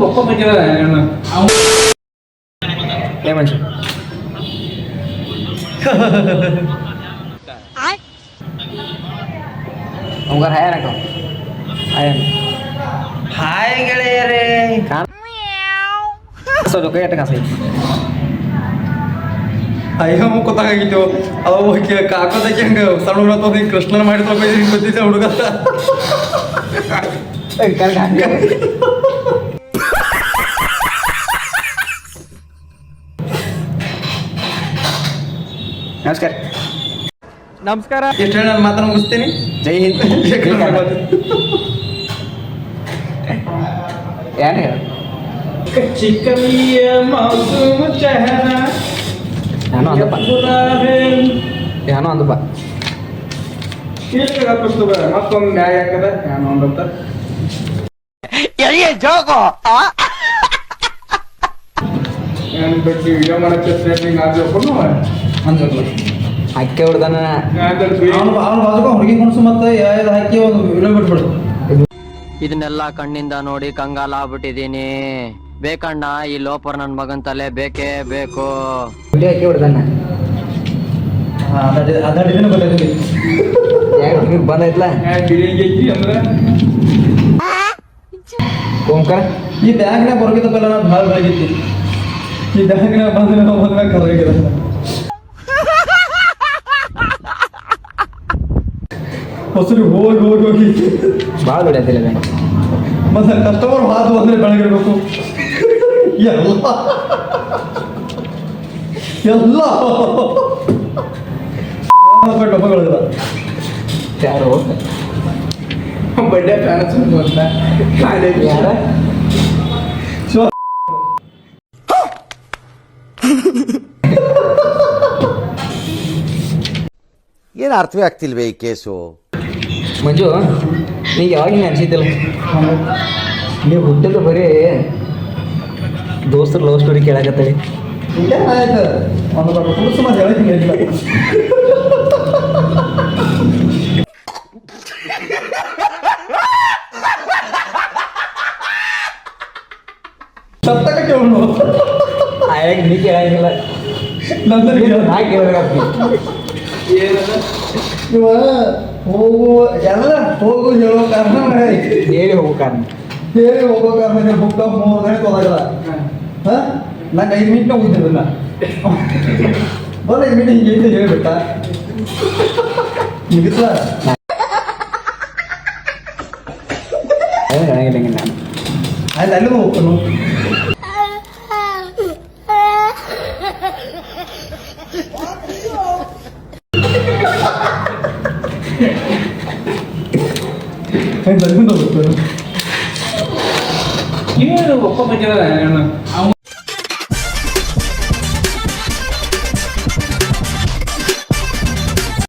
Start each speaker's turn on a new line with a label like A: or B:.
A: ಒಪ್ಪ ಬೇಕಿಲ್ಲ ಏ ಮನುಷ್ಯ ಅವಂಗಾರ ಹಾಯ್ ಅನ್ನಕ ಹಾಯ್ ಗೆಳೆಯರೇ ಕಾಣಿಸೋದು ಕೈ ಅಟ್ಟ ಕಾಸೈ ಅಯ್ಯೋ ಗೊತ್ತಾಗಿತ್ತು ಅವ ಕಾಕೋದಕ್ಕೆ ಹಂಗೆ ಸಣ್ಣ ಹುಡುಗ ಕೃಷ್ಣನ ಮಾಡಿ ತೊಗೊಂಡಿದ್ದೀನಿ ಗೊತ್ತಿದ್ದೆ ಹುಡುಗ ನಮಸ್ಕಾರ ನಮಸ್ಕಾರ ಎಷ್ಟು ಹೇಳಿ ನಾನು ಮಾತನ್ನು ಮುಗಿಸ್ತೀನಿ ಜೈ ಹಿಂದ್ ಏನು ಹೇಳ ಚಿಕ್ಕಲಿಯ ಮಾಸೂಮ ಚಹರ ನಾನು ಅಂದಪ್ಪ ನಾನು ಅಂದಪ್ಪ ಮತ್ತೊಂದು ನ್ಯಾಯ ಹಾಕದ ನಾನು ಅಂದಪ್ಪ ಜೋಗೋ ಬಗ್ಗೆ ವಿಡಿಯೋ ಮಾಡಕ್ಕೆ ಅಕ್ಕೆ ಹೊಡ್ದಾನ ಹುಡುಗಿ ಕುಣಿಸು ಮತ್ತೆ ಹಾಕಿ ಒಂದು ವಿಡಿಯೋ ಬಿಟ್ಬಿಡು.
B: ಇದನ್ನೆಲ್ಲ ಕಣ್ಣಿಂದ ನೋಡಿ ಕಂಗಾಲ ಆಗ್ಬಿಟ್ಟಿದೀನಿ. ಬೇಕಣ್ಣ ಈ ಲೋಪರ್ ನನ್ ಮಗನ್ ತಲೆ ಬೇಕೇ ಬೇಕು.
A: ವಿಡಿಯೋ ಹಾಕಿ ಹೊಡ್ದಾನ ಬಂದೈತ್ಲ ಓಂಕಾರ ಈ ಬ್ಯಾಗ್ನಾಗ ಬರ್ಗಿದ್ದಪ್ಪಲ್ಲ ನಾವು ಭಾಳ ಬೆಳಗಿತ್ತು ಈ ಬ್ಯಾಗ್ನಾಗ ಬಂದ್ರೆ ನಾವು ಬಂದಾಗ ಕರಗಿದ ಹೊಸರು ಹೋಗಿ ಹೋಗಿ ಹೋಗಿ ಭಾಳ ಬೆಳೆಯತ್ತಿಲ್ಲ ಬ್ಯಾಂಕ್ ಮತ್ತೆ ಕಸ್ಟಮರ್ ಹಾದು ಅಂದರೆ ಬೆಳಗಿರ್ಬೇಕು ಎಲ್ಲ ಎಲ್ಲ ಡಬ್ಬಗಳಿಲ್ಲ ಯಾರು ಬಡ್ಡೆ ಪ್ಯಾನ್ಸ್ ಅಂತ ಯಾರ
C: ಏನು ಅರ್ಥವೇ ಆಗ್ತಿಲ್ವೇ ಈ ಕೇಸು?
A: ಮಂಜು ನೀಗ ಯಾವಾಗ ಹಿಂಗೆ ಅನ್ಸಿದ್ದಿಲ್ಲ ನೀವು ಹುಟ್ಟಿದ ಬರೀ ದೋಸ್ತರು ಲವ್ ಸ್ಟೋರಿ ಕೇಳಕತ್ತೇಳಿ ಆಯ್ತು ಒಂದು ಸುಮಾರು ಹೇಳ್ತೀನಿ ಸತ್ತಕ ಕೇಳೋಣ ಆಯಾಗ ನೀ ಕೇಳಂಗಿಲ್ಲ ನಂತರ ನಾ ಕೇಳಬೇಕಾಗ್ತಿ ಇವ ಹೋಗು ಎಲ್ಲ ಹೋಗು ಹೇಳೋ ಕಾರಣ ಹೇಳಿ ಹೋಗೋ ಕಾರಣ ಹೇಳಿ ಹೋಗೋ ಕಾರಣ ಬುಕ್ಕ 3 ಗಂಟೆ ತೊಗೊಳಲ್ಲ ಹಾಂ ನಂಗೆ 5 ಮಿನಿಟ್ನ ಹೋಗ್ತಿರಲಿಲ್ಲ ಬರೋ 5 ಮಿನಿಟ್ ಹಿಂಗೆ ಹೇಳ್ಬಿಟ್ಟ ಮುಗಿತ ಹೇಳಂಗಿಲ್ಲ ನಾನು ಆಯ್ತು ಅಲ್ಲಿಗೂ ಹೋಗ್ತಾನು ಏನು ಒಪ್ಪ ಬೇಕಿಲ್ಲ